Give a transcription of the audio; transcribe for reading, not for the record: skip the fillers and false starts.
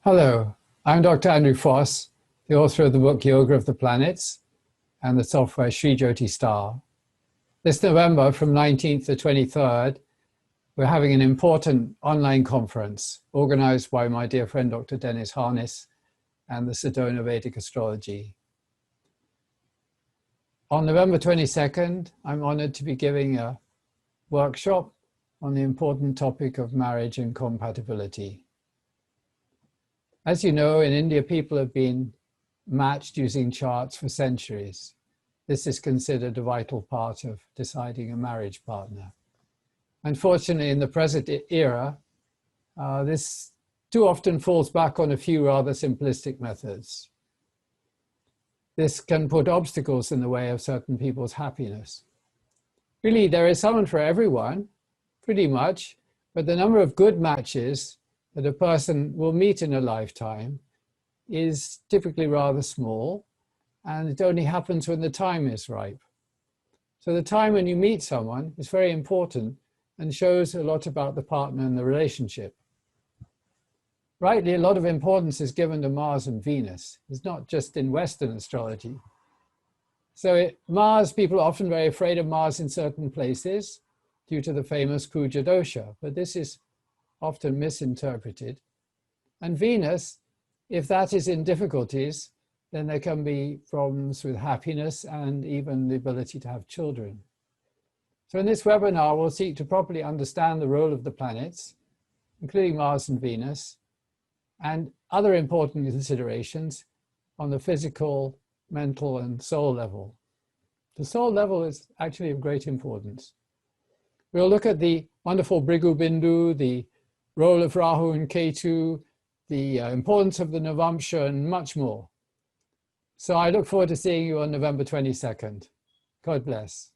Hello, I'm Dr. Andrew Foss, the author of the book Yoga of the Planets and the software Shri Jyoti Star. This November, from 19th to 23rd, we're having an important online conference organized by my dear friend Dr. Dennis Harness and the Sedona Vedic Astrology. On November 22nd, I'm honored to be giving a workshop on the important topic of marriage and compatibility. As you know, in India, people have been matched using charts for centuries. This is considered a vital part of deciding a marriage partner. Unfortunately, in the present era, this too often falls back on a few rather simplistic methods. This can put obstacles in the way of certain people's happiness. Really, there is someone for everyone, pretty much, but the number of good matches that a person will meet in a lifetime is typically rather small, and it only happens when the time is ripe. So the time when you meet someone is very important and shows a lot about the partner and the relationship. Rightly, a lot of importance is given to Mars and Venus. It's not just in Western astrology. So Mars, people are often very afraid of Mars in certain places due to the famous Kuja dosha, but this is often misinterpreted. And Venus, if that is in difficulties, then there can be problems with happiness and even the ability to have children. So in this webinar, we'll seek to properly understand the role of the planets, including Mars and Venus, and other important considerations on the physical, mental, and soul level. The soul level is actually of great importance. We'll look at the wonderful Bhrigu Bindu, the role of Rahu and Ketu, the importance of the Navamsha, and much more. So I look forward to seeing you on November 22nd. God bless.